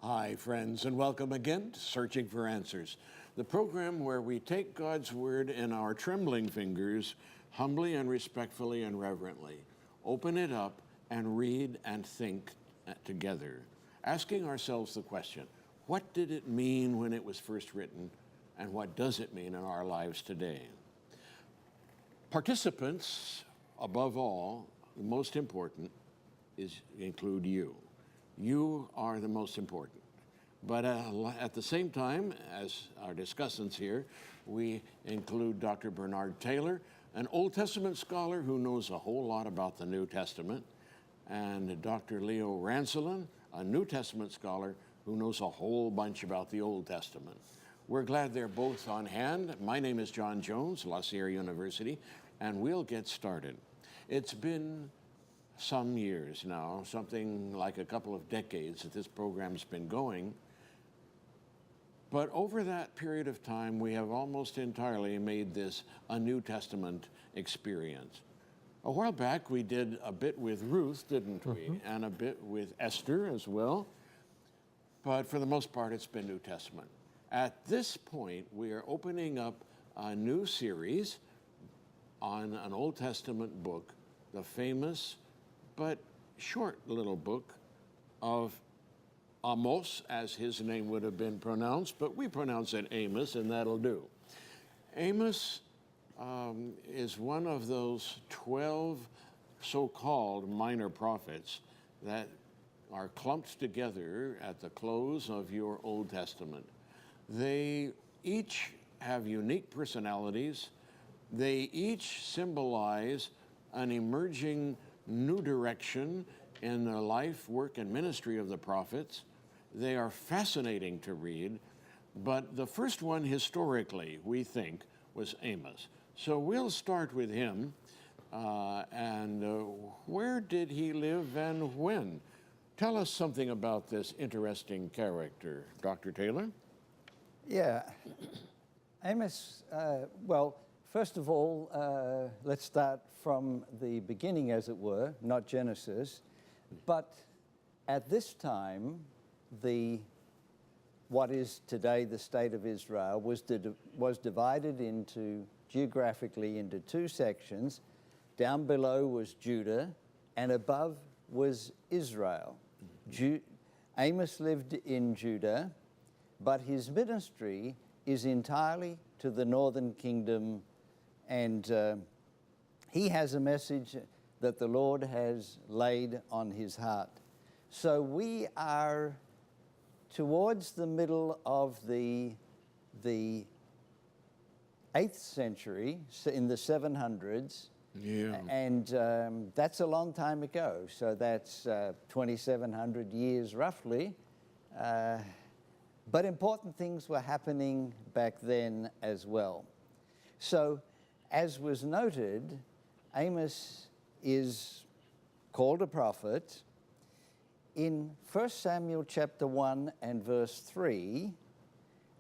Hi, friends, and welcome again to Searching for Answers, the program where we take God's Word in our trembling fingers, humbly and respectfully and reverently, open it up and read and think together, asking ourselves the question, what did it mean when it was first written, and what does it mean in our lives today? Participants, above all, the most important, include you. You are the most important. But at the same time, as our discussants here, we include Dr. Bernard Taylor, an Old Testament scholar who knows a whole lot about the New Testament, and Dr. Leo Rancelin, a New Testament scholar who knows a whole bunch about the Old Testament. We're glad they're both on hand. My name is John Jones, La Sierra University, and we'll get started. It's been some years now, something like a couple of decades that this program's been going. But over that period of time, we have almost entirely made this a New Testament experience. A while back, we did a bit with Ruth, didn't we? And a bit with Esther as well. But for the most part, it's been New Testament. At this point, we are opening up a new series on an Old Testament book, the famous but short little book of Amos, as his name would have been pronounced, but we pronounce it Amos, and that'll do. Amos is one of those 12 so-called minor prophets that are clumped together at the close of your Old Testament. They each have unique personalities. They each symbolize an emerging new direction in the life, work, and ministry of the prophets. They are fascinating to read, but the first one historically, we think, was Amos. So we'll start with him, where did he live and when? Tell us something about this interesting character, Dr. Taylor. Yeah, Amos, well, first of all, let's start from the beginning, as it were, not Genesis. But at this time, what is today the state of Israel was divided geographically into two sections. Down below was Judah, and above was Israel. Amos lived in Judah, but his ministry is entirely to the northern kingdom, and he has a message that the Lord has laid on his heart. So we are towards the middle of the 8th century, in the 700s, Yeah. and that's a long time ago. So that's 2,700 years roughly. But important things were happening back then as well. So, as was noted, Amos is called a prophet. In 1 Samuel chapter 1 and verse 3,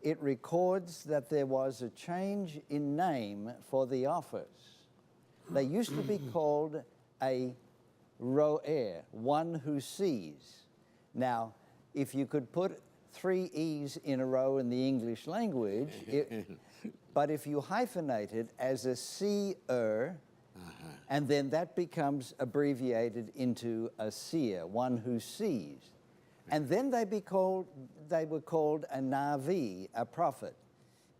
it records that there was a change in name for the office. They used to be called a roer, one who sees. Now, if you could put 3 E's in a row in the English language, but if you hyphenate it as a seer, and then that becomes abbreviated into a seer, one who sees. And then they were called a navi, a prophet.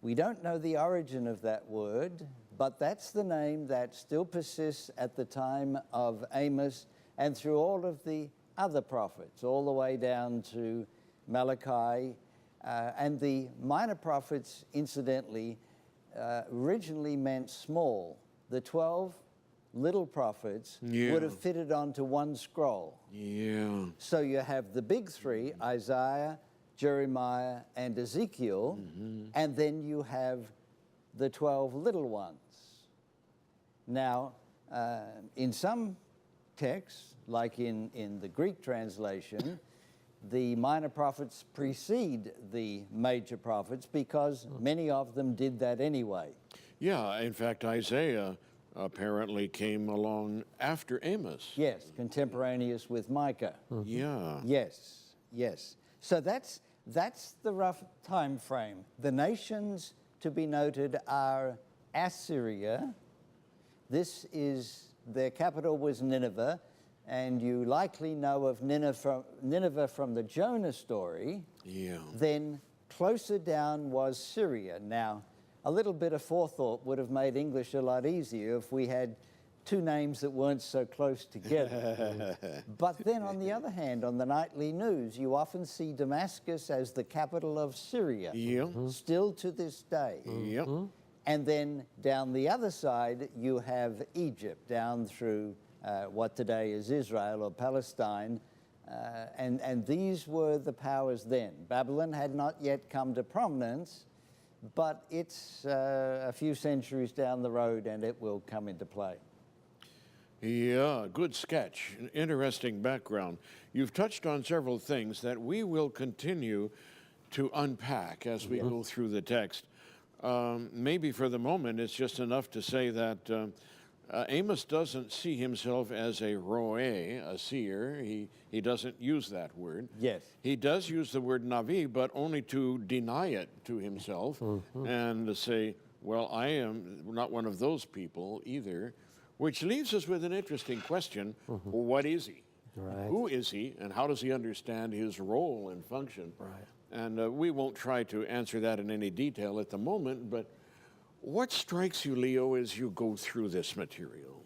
We don't know the origin of that word, but that's the name that still persists at the time of Amos and through all of the other prophets, all the way down to Malachi. And the minor prophets, incidentally, originally meant small. The 12 little prophets would have fitted onto one scroll. Yeah. So you have the big 3, Isaiah, Jeremiah, and Ezekiel, and then you have the 12 little ones. Now, in some texts, like in the Greek translation, the minor prophets precede the major prophets because many of them did that anyway. Yeah, in fact, Isaiah apparently came along after Amos. Yes, contemporaneous with Micah. Yeah. Yes, yes. So that's the rough time frame. The nations to be noted are Assyria. Their capital was Nineveh, and you likely know of Nineveh from the Jonah story. Yeah. Then closer down was Syria. Now, a little bit of forethought would have made English a lot easier if we had two names that weren't so close together. But then on the other hand, on the nightly news, you often see Damascus as the capital of Syria, still to this day. And then down the other side, you have Egypt, down through what today is Israel or Palestine. And these were the powers then. Babylon had not yet come to prominence, but it's a few centuries down the road and it will come into play. Yeah, good sketch. Interesting background. You've touched on several things that we will continue to unpack as we go through the text. Maybe for the moment, it's just enough to say that Amos doesn't see himself as a roé, a seer. He doesn't use that word. Yes. He does use the word navi, but only to deny it to himself and to say, well, I am not one of those people either, which leaves us with an interesting question. Well, what is he? Right. Who is he, and how does he understand his role and function? Right. And we won't try to answer that in any detail at the moment, but what strikes you, Leo, as you go through this material?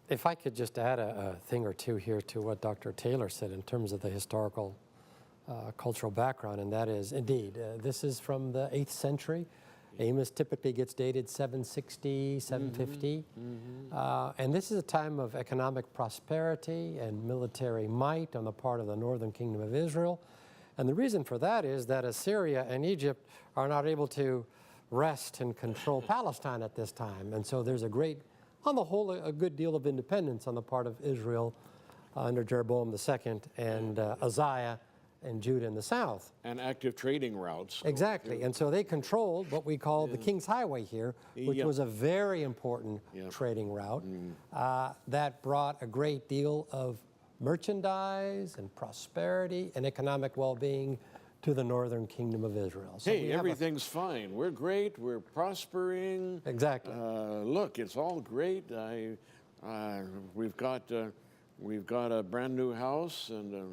If I could just add a thing or two here to what Dr. Taylor said in terms of the historical cultural background, and that is, indeed, this is from the 8th century. Amos typically gets dated 760, 750. And this is a time of economic prosperity and military might on the part of the northern kingdom of Israel. And the reason for that is that Assyria and Egypt are not able to rest and control Palestine at this time. And so there's on the whole, a good deal of independence on the part of Israel under Jeroboam II and Uzziah and Judah in the south. And active trading routes. Exactly. And so they controlled what we call the King's Highway here, which was a very important trading route that brought a great deal of merchandise and prosperity and economic well-being to the northern kingdom of Israel. So hey, everything's fine. We're great. We're prospering. Exactly. Look, it's all great. We've got a brand new house and a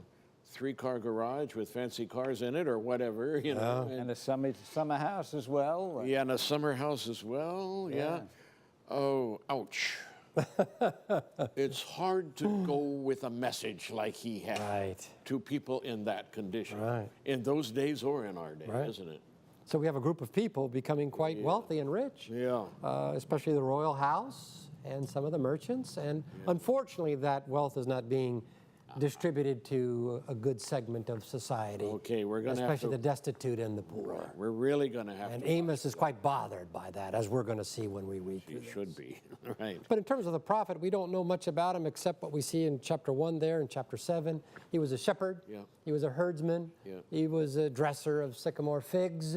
3-car garage with fancy cars in it, or whatever, you know. And a summer house as well. Yeah, and a summer house as well. Yeah. Oh, ouch. It's hard to go with a message like he had to people in that condition, in those days or in our day, isn't it? So we have a group of people becoming quite wealthy and rich, especially the royal house and some of the merchants. And unfortunately, that wealth is not being distributed to a good segment of society. Okay, we're going to have to... Especially the destitute and the poor. Right. We're really going to have to... And Amos is quite bothered by that, as we're going to see when we read through He should be, right. But in terms of the prophet, we don't know much about him except what we see in chapter 1 there, in chapter 7. He was a shepherd. He was a herdsman. He was a dresser of sycamore figs.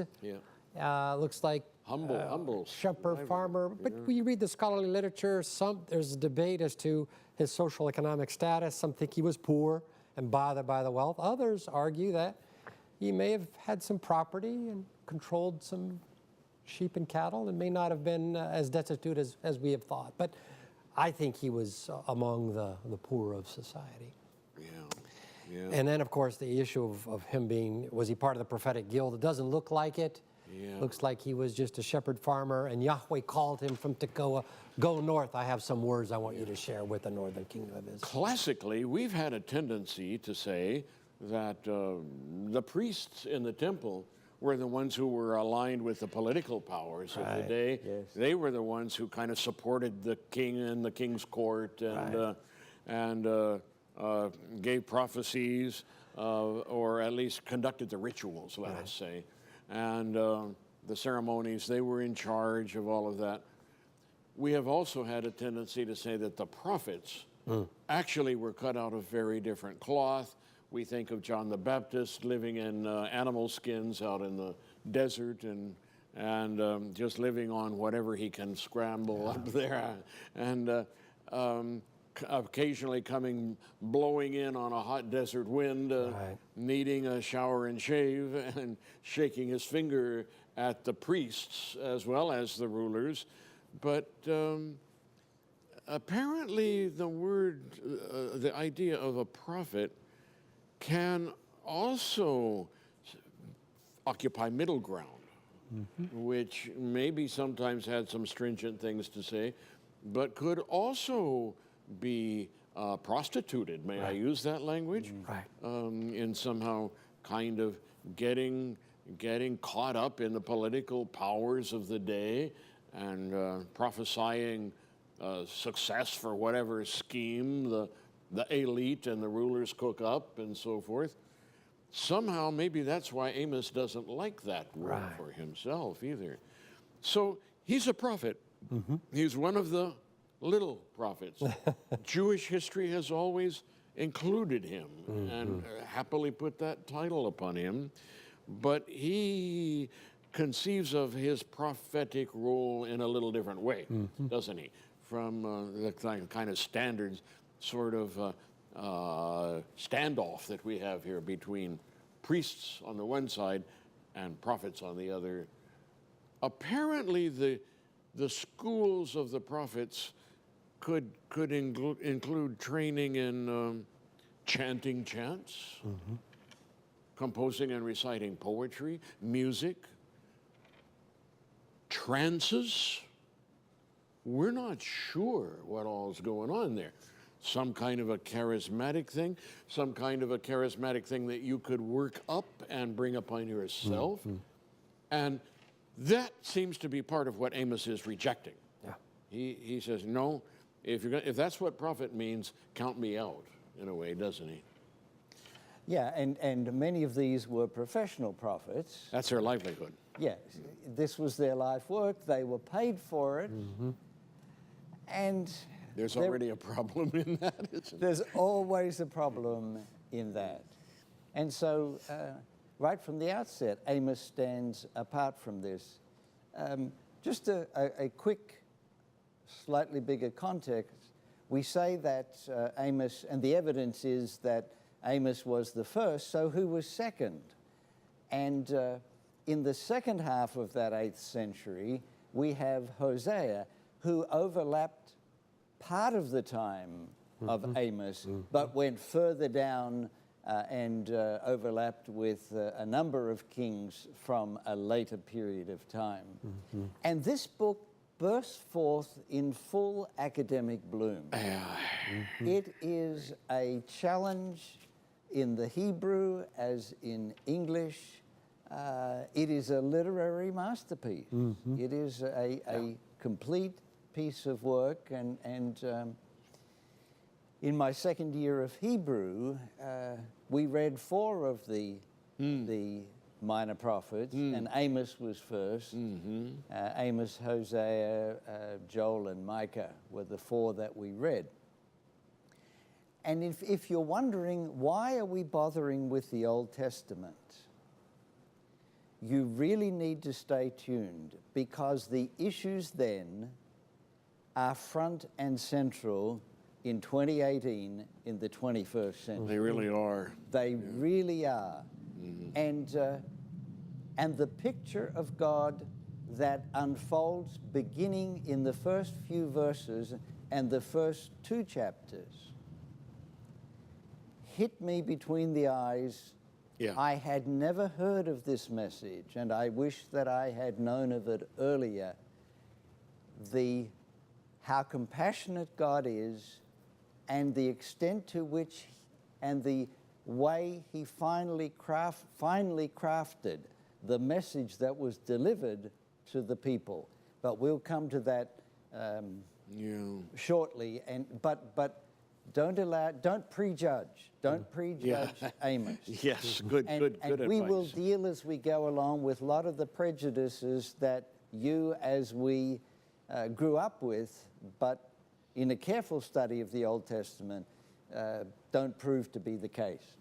Looks like humble shepherd, farmer. But when you read the scholarly literature, there's a debate as to his social economic status. Some think he was poor and bothered by the wealth. Others argue that he may have had some property and controlled some sheep and cattle and may not have been as destitute as we have thought. But I think he was among the poor of society. And then, of course, the issue of him was he part of the prophetic guild? It doesn't look like it. Looks like he was just a shepherd farmer, and Yahweh called him from Tekoa, go north. I have some words I want you to share with the northern kingdom of Israel. Classically, we've had a tendency to say that the priests in the temple were the ones who were aligned with the political powers of the day. They were the ones who kind of supported the king and the king's court and gave prophecies or at least conducted the rituals, let us say. And the ceremonies, they were in charge of all of that. We have also had a tendency to say that the prophets actually were cut out of very different cloth. We think of John the Baptist living in animal skins out in the desert and kind occasionally blowing in on a hot desert wind, Right. needing a shower and shave, and shaking his finger at the priests as well as the rulers. But apparently the idea of a prophet can also occupy middle ground, which maybe sometimes had some stringent things to say, but could also be prostituted, may I use that language? Right. In somehow kind of getting caught up in the political powers of the day and prophesying success for whatever scheme the elite and the rulers cook up and so forth. Somehow, maybe that's why Amos doesn't like that word for himself either. So he's a prophet. He's one of the little prophets. Jewish history has always included him and happily put that title upon him. But he conceives of his prophetic role in a little different way, doesn't he? From the kind of standards sort of standoff that we have here between priests on the one side and prophets on the other. Apparently, the schools of the prophets could include training in chanting chants, composing and reciting poetry, music, trances. We're not sure what all's going on there. Some kind of a charismatic thing, some kind of a charismatic thing that you could work up and bring upon yourself. And that seems to be part of what Amos is rejecting. Yeah. He says, no, if that's what prophet means, count me out, in a way, doesn't he? Yeah, and many of these were professional prophets. That's their livelihood. Yes, this was their life work. They were paid for it. And There's already a problem in that, isn't there? there's always a problem in that. And so, right from the outset, Amos stands apart from this. Just a quick, slightly bigger context. We say that Amos, and the evidence is that Amos was the first, so who was second? And in the second half of that 8th century, we have Hosea, who overlapped part of the time of Amos, but went further down and overlapped with a number of kings from a later period of time. And this book bursts forth in full academic bloom. It is a challenge in the Hebrew as in English. It is a literary masterpiece. It is a complete piece of work, and in my second year of Hebrew, we read 4 of the minor prophets, and Amos was first. Amos, Hosea, Joel, and Micah were the 4 that we read. And if you're wondering, why are we bothering with the Old Testament? You really need to stay tuned, because the issues then are front and central in 2018 in the 21st century. They really are. They really are. And the picture of God that unfolds beginning in the first few verses and the first 2 chapters hit me between the eyes. Yeah. I had never heard of this message, and I wish that I had known of it earlier. How compassionate God is, and the extent to which, and the way he finally crafted the message that was delivered to the people. But we'll come to that shortly. But don't prejudge. Don't prejudge Amos. Yes, good advice. We will deal as we go along with a lot of the prejudices that you, as we grew up with, but in a careful study of the Old Testament, don't prove to be the case.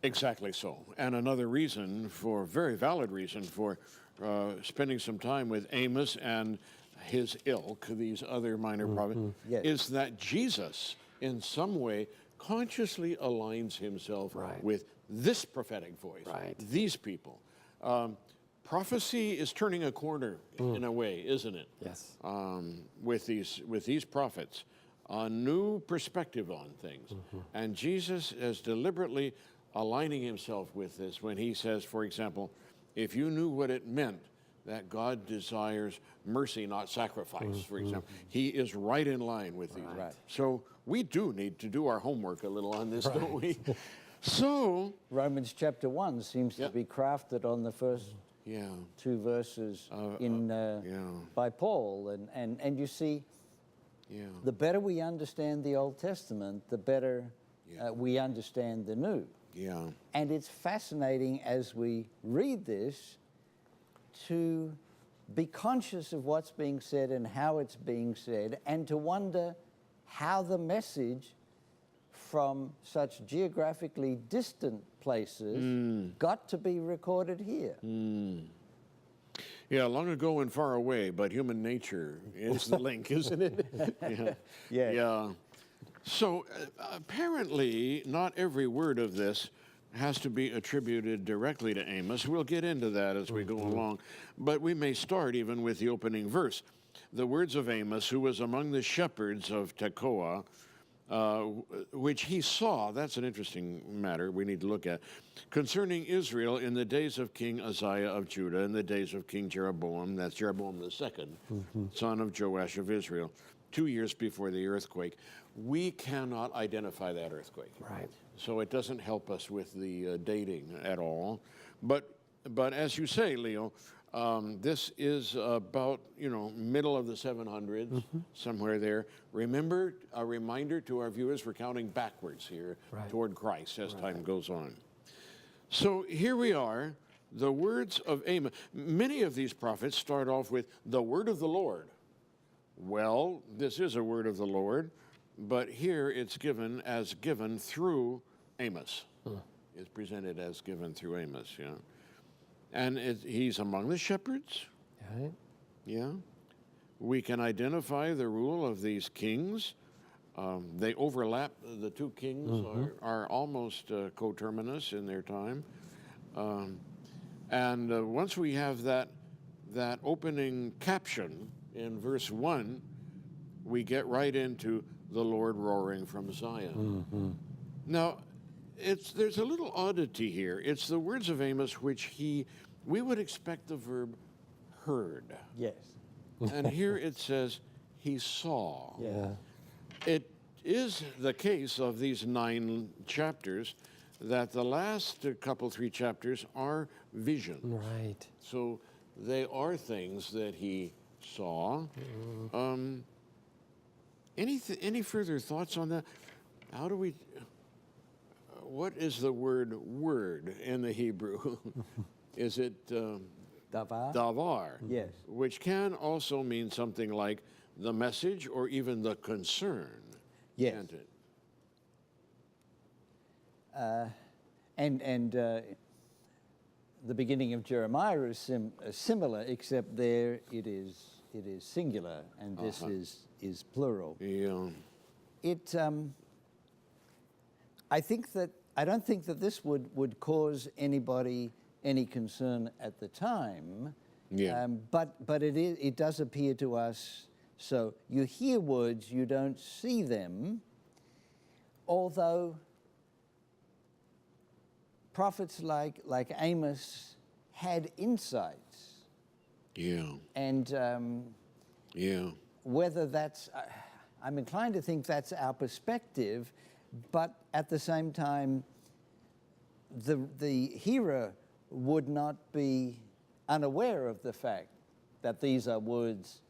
Exactly so. And another reason, very valid reason, for spending some time with Amos and his ilk, these other minor prophets, Yes. is that Jesus in some way consciously aligns himself Right. with this prophetic voice, Right. these people. Prophecy is turning a corner in a way, isn't it? Yes. With these prophets, a new perspective on things. And Jesus is deliberately aligning himself with this when he says, for example, if you knew what it meant that God desires mercy, not sacrifice, for example, he is right in line with these. Right. So we do need to do our homework a little on this, don't we? So, Romans chapter 1 seems to Yep. be crafted on the first yeah, 2 verses yeah, by Paul. And you see, yeah, the better we understand the Old Testament, the better Yeah. we understand the New. yeah, And it's fascinating as we read this to be conscious of what's being said and how it's being said, and to wonder how the message from such geographically distant places got to be recorded here. yeah, long ago and far away, but human nature is the link, isn't it? Yeah. Yeah. Yeah. So apparently, not every word of this has to be attributed directly to Amos. We'll get into that as we go along. But we may start even with the opening verse. The words of Amos, who was among the shepherds of Tekoa, which he saw, that's an interesting matter we need to look at, concerning Israel in the days of King Uzziah of Judah, in the days of King Jeroboam, that's Jeroboam the second, son of Joash of Israel, 2 years before the earthquake. We cannot identify that earthquake. Right. So it doesn't help us with the dating at all. But as you say, Leo, this is about, middle of the 700s, somewhere there. Remember, a reminder to our viewers, we're counting backwards here Right. toward Christ as time goes on. So here we are, the words of Amos. Many of these prophets start off with the word of the Lord. Well, this is a word of the Lord, but here it's given through Amos. It's presented as given through Amos, yeah. And he's among the shepherds, Right. yeah. We can identify the rule of these kings. They overlap. The two kings are almost coterminous in their time. And once we have that opening caption in verse 1, we get right into the Lord roaring from Zion. Now, there's a little oddity here. It's the words of Amos which we would expect the verb heard. Yes. And here it says he saw. Yeah. It is the case of these 9 chapters that the last couple, 3 chapters are visions. Right. So they are things that he saw. Any further thoughts on that? What is the word in the Hebrew? Is it Davar? davar? Yes. Which can also mean something like the message or even the concern. Yes. Can't it? And the beginning of Jeremiah is similar, except there it is singular, and this is plural. Yeah. I don't think that this would cause anybody any concern at the time. Yeah. But it does appear to us. So you hear words, you don't see them. Although prophets like Amos had insights, Yeah. and Yeah. whether that's, I'm inclined to think that's our perspective, but at the same time, the hearer would not be unaware of the fact that these are words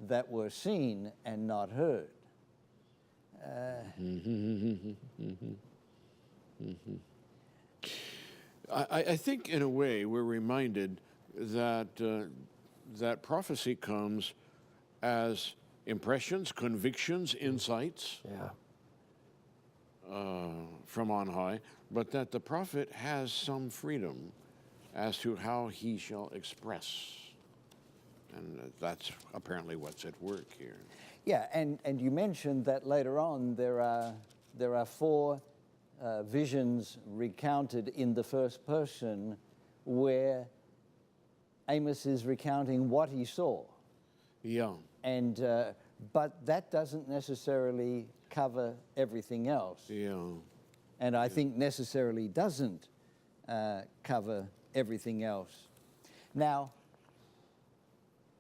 that were seen and not heard. I think, in a way, we're reminded that that prophecy comes as impressions, convictions, insights Yeah. from on high, but that the prophet has some freedom as to how he shall express. And that's apparently what's at work here. Yeah, and you mentioned that later on there are four visions recounted in the first person where Amos is recounting what he saw. Yeah. And but that doesn't necessarily cover everything else. Yeah. And I think necessarily doesn't cover everything else. Now,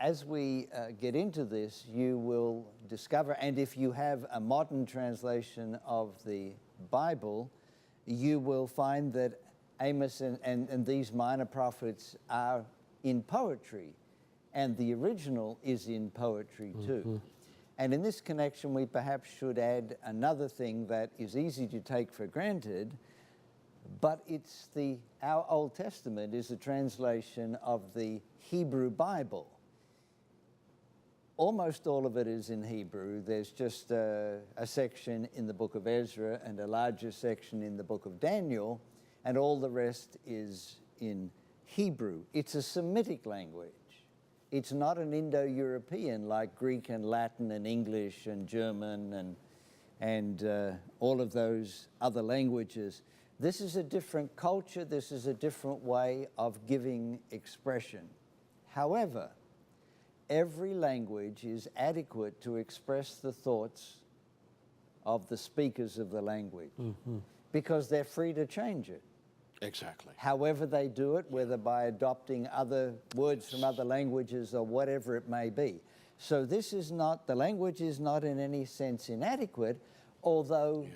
as we get into this, you will discover, and if you have a modern translation of the Bible, you will find that Amos and these minor prophets are in poetry, and the original is in poetry too. And in this connection, we perhaps should add another thing that is easy to take for granted, but our Old Testament is a translation of the Hebrew Bible. Almost all of it is in Hebrew. There's just a section in the book of Ezra and a larger section in the book of Daniel, and all the rest is in Hebrew. It's a Semitic language. It's not an Indo-European like Greek and Latin and English and German and all of those other languages. This is a different culture. This is a different way of giving expression. However, every language is adequate to express the thoughts of the speakers of the language because they're free to change it. Exactly. However they do it, whether by adopting other words from other languages or whatever it may be. So the language is not in any sense inadequate, although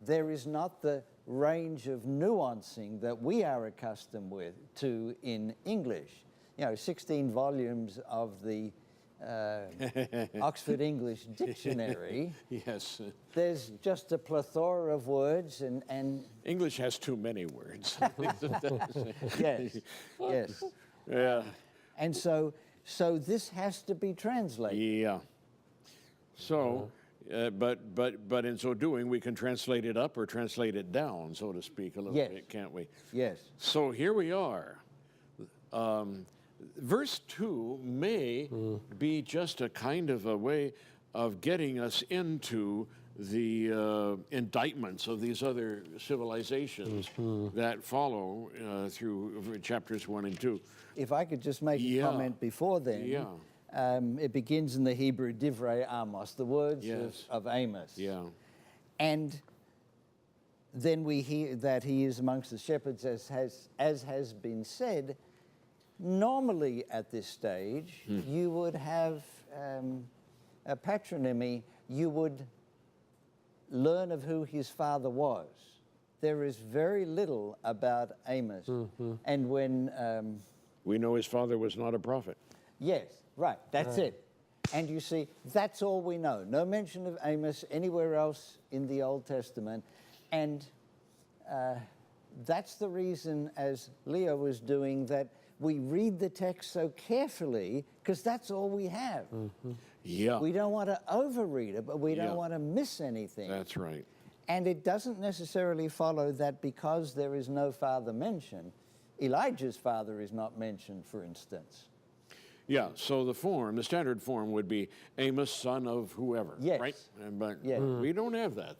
there is not the range of nuancing that we are accustomed to in English. 16 volumes of the Oxford English Dictionary. Yes. There's just a plethora of words and English has too many words. yes. Yeah. And so this has to be translated. Yeah. So, but in so doing, we can translate it up or translate it down, so to speak, a little bit, can't we? Yes. So here we are. Verse 2 may be just a kind of a way of getting us into the indictments of these other civilizations that follow through chapters 1 and 2. If I could just make a comment before then. Yeah. It begins in the Hebrew Divrei Amos, the words of Amos. Yeah. And then we hear that he is amongst the shepherds, as has been said. Normally at this stage, you would have a patronymy. You would learn of who his father was. There is very little about Amos. And when... we know his father was not a prophet. Yes, right, that's it. And you see, that's all we know. No mention of Amos anywhere else in the Old Testament. And that's the reason, as Leo was doing, that we read the text so carefully, because that's all we have. Yeah. We don't want to overread it, but we don't want to miss anything. That's right. And it doesn't necessarily follow that because there is no father mentioned. Elijah's father is not mentioned, for instance. Yeah, so the standard form would be Amos, son of whoever, right? But we don't have that.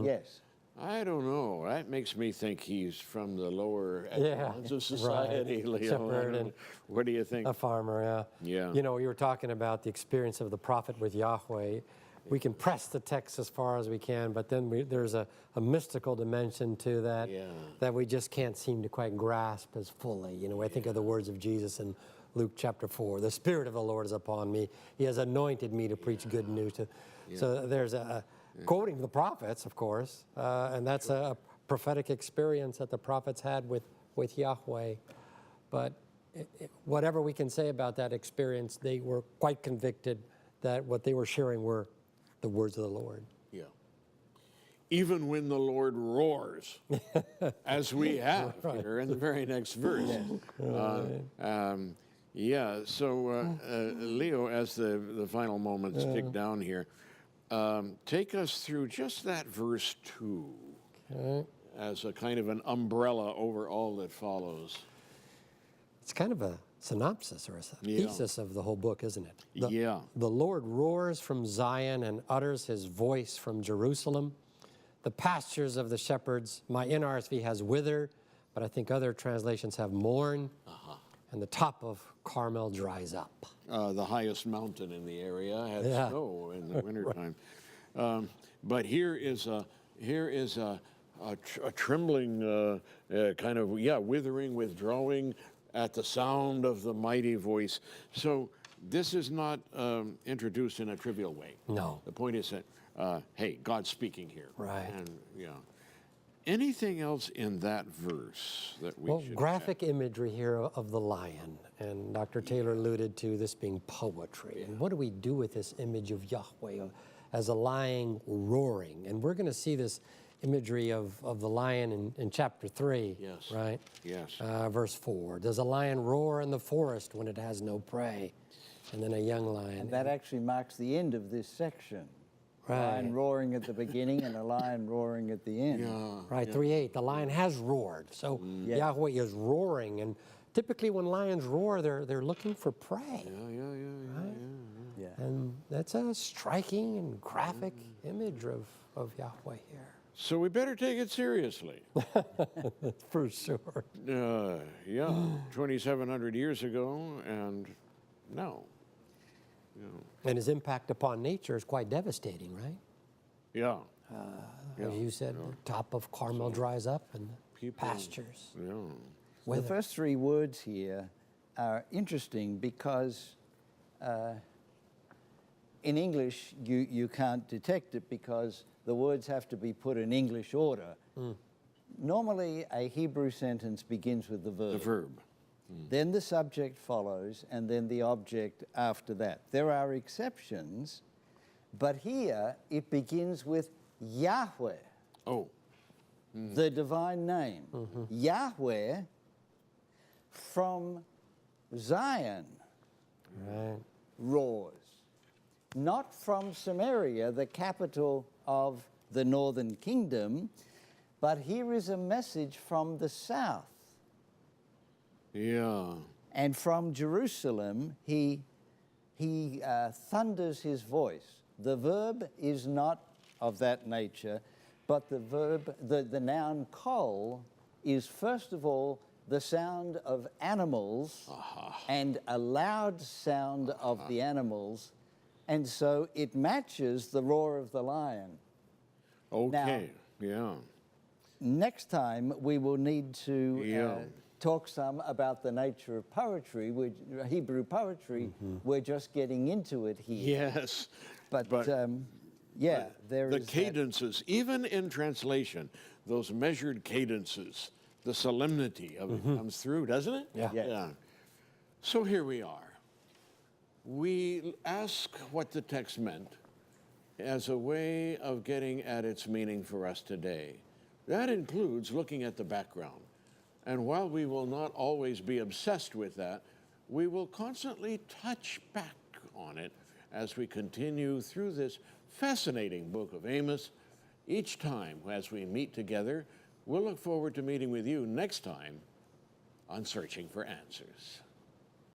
Yes. I don't know. That makes me think he's from the lower echelons of society, Leo. What do you think? A farmer, Yeah. You know, you were talking about the experience of the prophet with Yahweh. We can press the text as far as we can, but then there's a mystical dimension to that that we just can't seem to quite grasp as fully. You know, I think of the words of Jesus in Luke chapter 4. The Spirit of the Lord is upon me. He has anointed me to preach good news. So there's quoting the prophets, of course, and that's a prophetic experience that the prophets had with Yahweh. But whatever we can say about that experience, they were quite convicted that what they were sharing were the words of the Lord. Yeah. Even when the Lord roars, as we have here in the very next verse. So Leo, as the final moments tick down here, take us through just that verse 2 as a kind of an umbrella over all that follows. It's kind of a synopsis or a Yeah. thesis of the whole book, isn't it? Yeah. The Lord roars from Zion and utters his voice from Jerusalem. The pastures of the shepherds, my NRSV has wither, but I think other translations have mourn. And the top of Carmel dries up. The highest mountain in the area had Yeah. snow in the wintertime. But here is a trembling kind of, withering, withdrawing at the sound of the mighty voice. So this is not introduced in a trivial way. No. The point is that, hey, God's speaking here. Right. And, anything else in that verse that we should graphic imagery here of the lion, and Dr. Taylor alluded to this being poetry. And what do we do with this image of Yahweh as a lion roaring? And we're going to see this imagery of the lion in chapter 3, Yes. right? Yes. Verse 4. Does a lion roar in the forest when it has no prey? And then a young lion. And that actually marks the end of this section. Right. A lion roaring at the beginning and a lion roaring at the end. Right, 3:8. The lion has roared. So Yeah. Yahweh is roaring. And typically when lions roar, they're looking for prey. Yeah. And that's a striking and graphic image of Yahweh here. So we better take it seriously. For sure. 2,700 years ago and now. And his impact upon nature is quite devastating, right? Yeah. As you said, the top of Carmel dries up and the People- pastures. Yeah. The wither. first three words here are interesting because in English you can't detect it because the words have to be put in English order. Normally, a Hebrew sentence begins with the verb. The verb. Then the subject follows, and then the object after that. There are exceptions, but here it begins with Yahweh, Oh. the divine name. Yahweh from Zion Right. roars, not from Samaria, the capital of the northern kingdom, but here is a message from the south. Yeah. And from Jerusalem, he thunders his voice. The verb is not of that nature, but the verb, the noun kol, is first of all the sound of animals and a loud sound of the animals, and so it matches the roar of the lion. Okay. Yeah. Next time we will need to Yeah. talk some about the nature of poetry, Hebrew poetry. We're just getting into it here. Yes. But, there The is that. cadences, even in translation, those measured cadences, the solemnity of it comes through, doesn't it? Yeah. Yeah. So here we are. We ask what the text meant as a way of getting at its meaning for us today. That includes looking at the background. And while we will not always be obsessed with that, we will constantly touch back on it as we continue through this fascinating book of Amos. Each time as we meet together, we'll look forward to meeting with you next time on Searching for Answers.